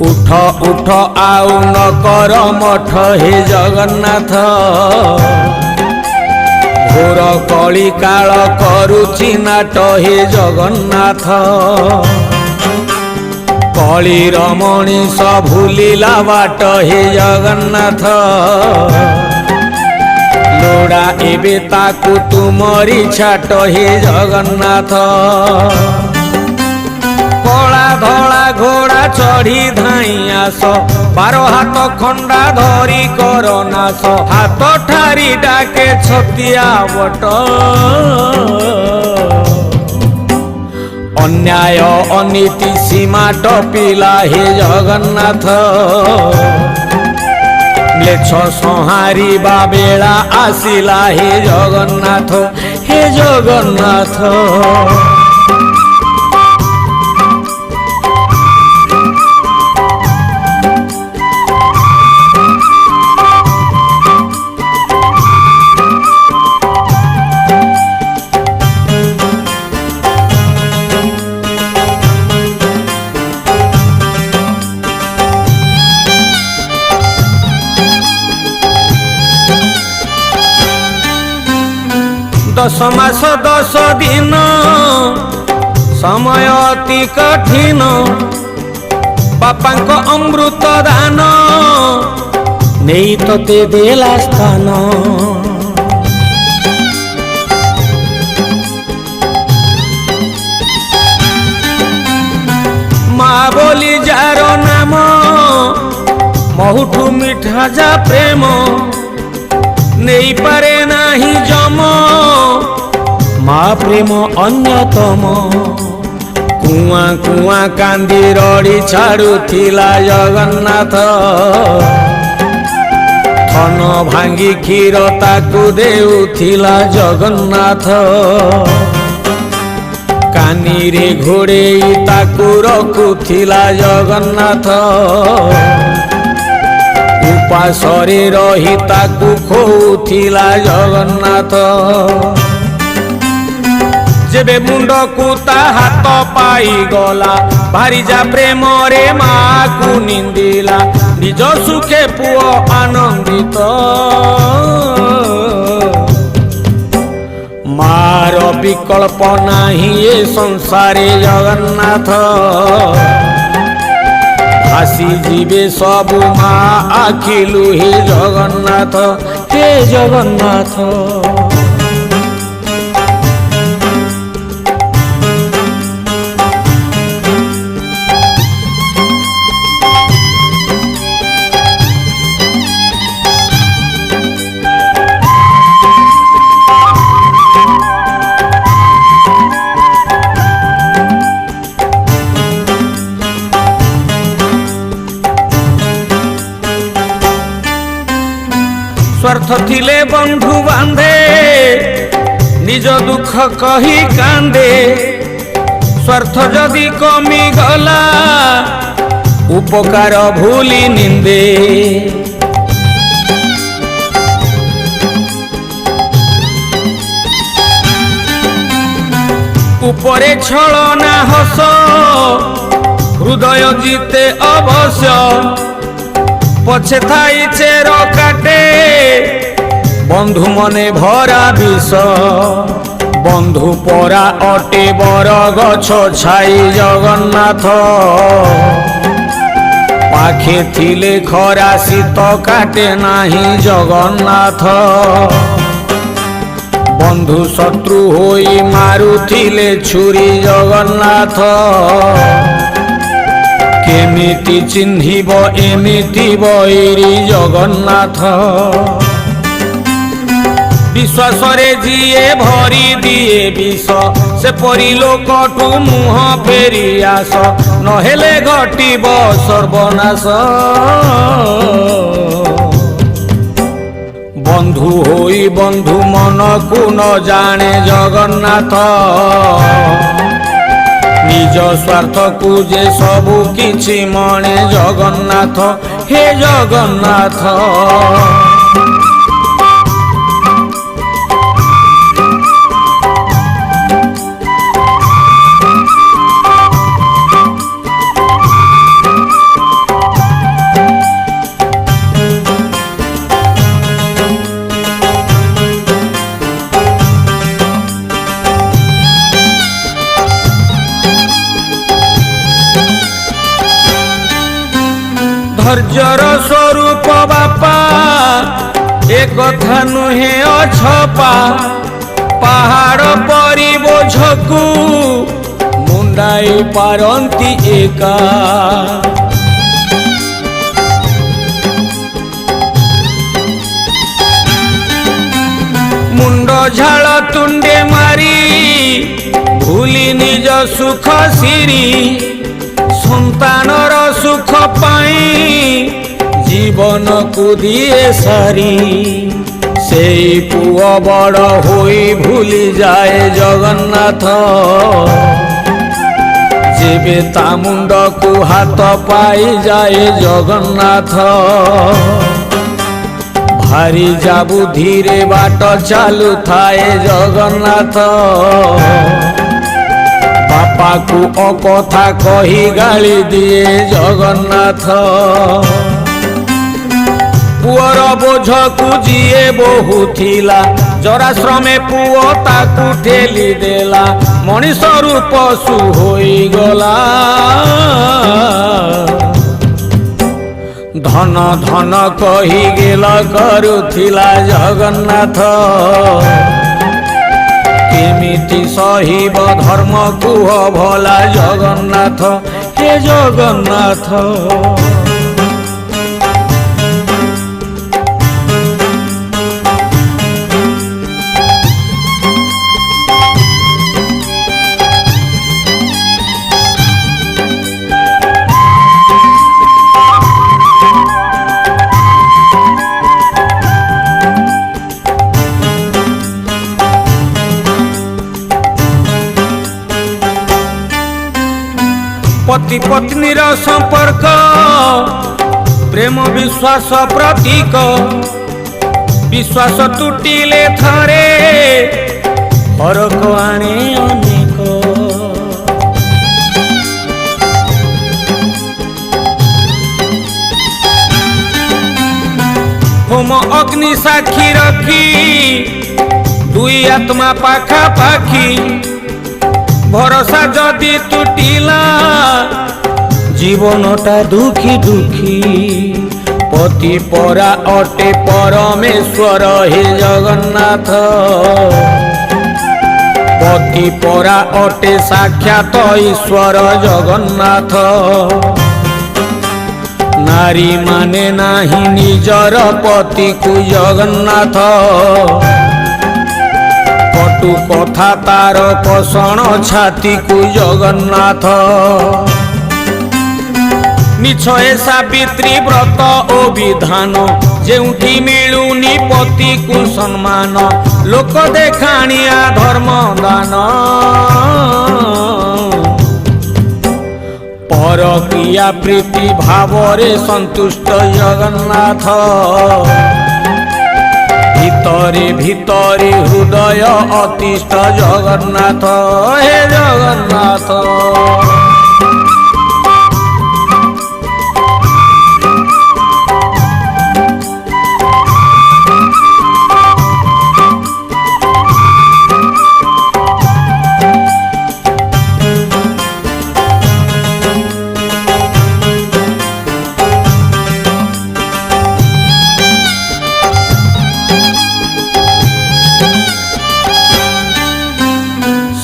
उठ उठ आउ न कर मठ हे जगन्नाथ घोर कली काल करुछि नाट हे जगन्नाथ कलीर मनीष भूलिला बाट हे जगन्नाथ लोड़ा एबे ताकू तुमरी छाट हे जगन्नाथ कला धला घोड़ा चढ़ी धाई आस 12 हाथ खंडा धरी कर नाश हाथ ठारी डाके छतिया बट अन्याय अनीति सीमा टपिला हे जगन्नाथ म्लेच्छ संहारिबा बेला आसिला हे जगन्नाथ हे जगन्नाथ दस मास 10 दिन समय अति कठिन बापांक अमृत दान नहीं तोते देला स्थान माँ बोली जार नाम बहुठू मिठा जा प्रेम नहीं पारे नाही जम माँ प्रेम अन्यतम कुआ कुआ कांदी रड़ी छाड़ुथिला जगन्नाथ थन भांगी क्षीर ताकू देउथिला जगन्नाथ कानी रे घोड़ेई ताकू रखुथिला जगन्नाथ उपासरे रही ताकू खोउथिला जगन्नाथ जेबे मुंड को ता हाथ पाई गला भारी जा प्रेम रे माँ को निंदिला निज सुखे पुओ आनंदित मार विकल्प नाही ए संसारे जगन्नाथ आसी जीवे सब माँ आखिलु हे जगन्नाथ हे जगन्नाथ स्वार्थ थिले बंधु बांधे निज दुख कही कांदे स्वार्थ जदि कमी गला उपकार भूली निंदे उपरे छलना हस हृदय जीते अवश्य पछे थाई चेर काटे बंधु मने भरा विष बंधु परा अटे बर गछ छाई जगन्नाथ पाखे थिले खरा शीत काटे नाही जगन्नाथ बंधु शत्रु होई मारुथिले छुरी जगन्नाथ केमिति चिन्हिब एमिति बैरी जगन्नाथ विश्वास रे जिए भरी दिए विष से परी लोकटू मुह फेरी आस नहेले घटिब सर्वनाश बंधु होई बंधु मन को न जाने जगन्नाथ निज स्वार्थ को जे सबु किछि मणे जगन्नाथ हे जगन्नाथ ଧୈର୍ଯ୍ୟର ସ୍ୱରୂପ ବାପା ଏ କଥା ନୁହେଁ ଅଛପା ପାହାଡ଼ ପରି ବୋଝକୁ ମୁଣ୍ଡାଇ ପାରନ୍ତି ଏକା ମୁଣ୍ଡ ଝାଳ ତୁଣ୍ଡେ ମାରି ଭୁଲି ନିଜ ସୁଖ ସିରି ସନ୍ତାନର ସୁଖ ପାଇଁ ଜୀବନକୁ ଦିଏ ସାରି ସେଇ ପୁଅ ବଡ଼ ହୋଇ ଭୁଲି ଯାଏ ଜଗନ୍ନାଥ ଯେବେ ତା ମୁଣ୍ଡକୁ ହାତ ପାଇଯାଏ ଜଗନ୍ନାଥ ଭାରି ବୁଦ୍ଧିରେ ବାଟ ଚାଲୁଥାଏ ଜଗନ୍ନାଥ ବାପାକୁ ଅକଥା କହି ଗାଳି ଦିଏ ଜଗନ୍ନାଥ ପୁଅର ବୋଝକୁ ଯିଏ ବହୁଥିଲା ଜରାଶ୍ରମେ ପୁଅ ତାକୁ ଠେଲି ଦେଲା ମଣିଷରୁ ପଶୁ ହୋଇଗଲା ଧନ ଧନ କହି ଗେଲ କରୁଥିଲା ଜଗନ୍ନାଥ କେମିତି ସହିବ ଧର୍ମ କୁହ ଭଲା ଜଗନ୍ନାଥ ହେ ଜଗନ୍ନାଥ पति पत्नीर संपर्क प्रेम विश्वास प्रतीक विश्वास टूटिले थरे फरक आने अनेक होम अग्नि साक्षी रखी दुई आत्मा पाखा पाखी भरोसा जदि टूटिला जीवनटा दुखी दुखी पति परा अटे परमेश्वर हे जगन्नाथ पति परा अटे साक्षात ईश्वर जगन्नाथ नारी माने नाही निजर पति को जगन्नाथ कटु कथा तार कषण छाती को जगन्नाथ निछए सावित्री व्रत ओ विधान जेउठी मिलुनी पति को सम्मान लोक देखाणिया धर्म दान परकिया प्रीति भावरे संतुष्ट जगन्नाथ भितरे भितरे हृदय अतिष्ठ जगन्नाथ हे जगन्नाथ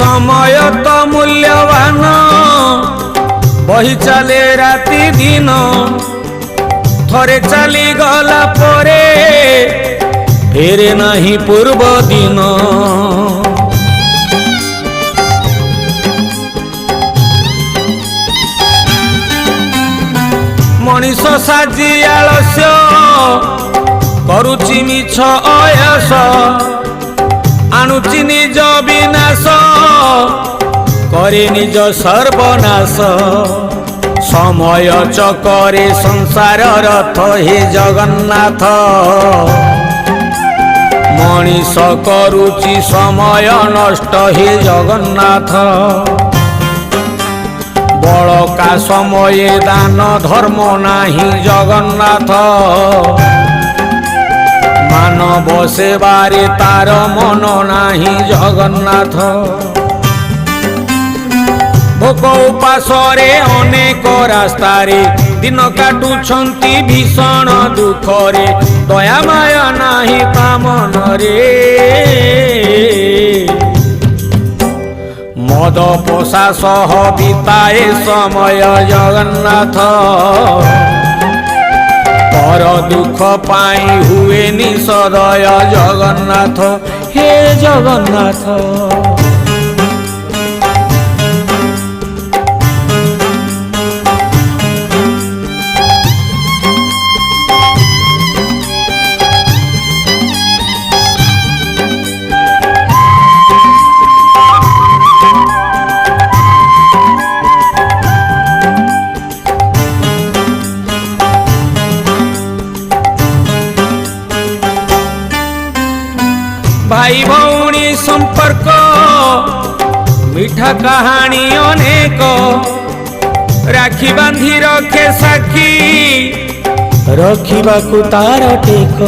समय तो मूल्यवान बही चले राति दिन थरे चली गला परे फेरे नहीं पूर्व दिन मनीष साजी आलस्य करुची मिछ अयस आणुची निज विनाश करे निज सर्वनाश समय चकरे संसार रथ हे जगन्नाथ मनीष करुची समय नष्ट हे जगन्नाथ बड़का समय दान धर्म नाही जगन्नाथ मानव सेवारे तार मन नाही जगन्नाथ भोक उपासरे अनेक रास्तारे दिन काटुछंती भीषण दुखरे दया माया नाही ता मनरे मद पोषा सह बिताए समय जगन्नाथ पर दुख पाई हुए निसदय जगन्नाथ हे जगन्नाथ भाई भौणी संपर्क मीठा कहानी अनेक राखी बांधी रखे साखी रखिबा को तार टेक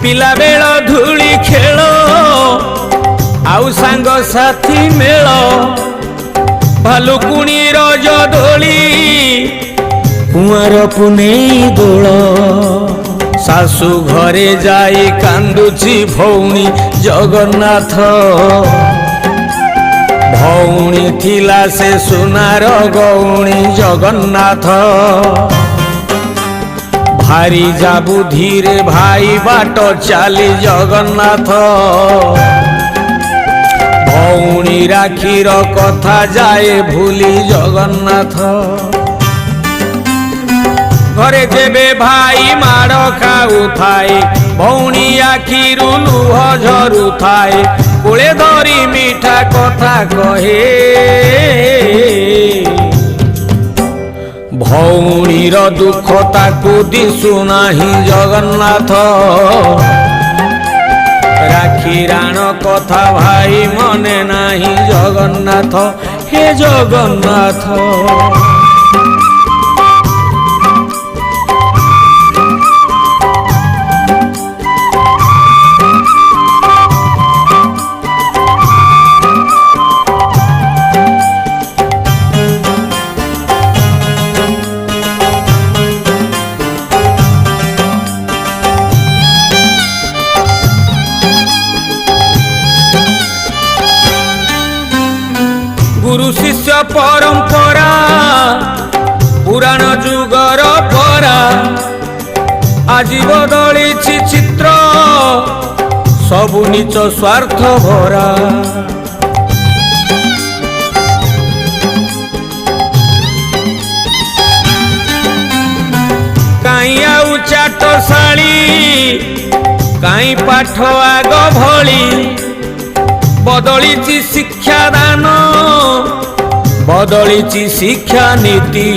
पिला बेल धूली खेल आउ सांग साथी मेल भालुकुणी रज दोली कुआर पुनेई दोल सासु घरे जाई कांदुची भौणी जगन्नाथ भौणी थिला से सुनार गौणी जगन्नाथ भारी जाबु धीरे भाई बाट चाली जगन्नाथ भौणी राखीर कथा जाए भूली जगन्नाथ घरे जेबे भाई माड़ खाऊ थाए भौणी आखिरु लुह झरु थाए कोले धरी मीठा कथा कहे भौणीर दुख ताकू दिशु नाही जगन्नाथ राखी राण कथा भाई मने नाही जगन्नाथ हे जगन्नाथ गुरु शिष्य परंपरा पुराण जुगर परा आज बदली चित्र सबु नीच स्वार्थ भरा काई आउ चाटशाली काई पाठ आग भली बदली शिक्षादान बदली शिक्षा नीति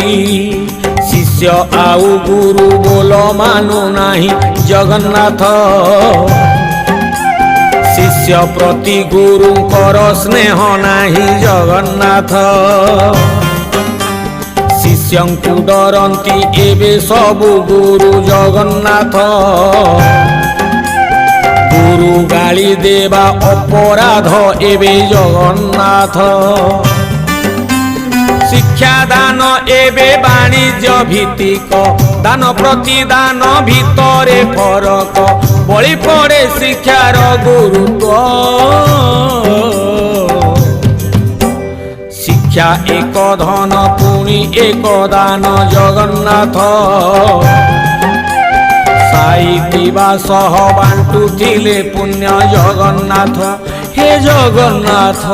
शिष्य आउ गुरु बोल मानु नाही जगन्नाथ शिष्य प्रति गुरुंकर स्नेह नाही जगन्नाथ शिष्यंकु डरंती एबे सबु गुरु जगन्नाथ गुरु गाली देवा अपराध एबे जगन्नाथ शिक्षा दान एबे वाणिज्य भित्तिक दान प्रतिदान भितरे फरक बळी पड़े शिक्षार गुरुत्व शिक्षा एक धन पुणी एक दान जगन्नाथ साईतिबा सह बांटुथिले पुण्य जगन्नाथ हे जगन्नाथ।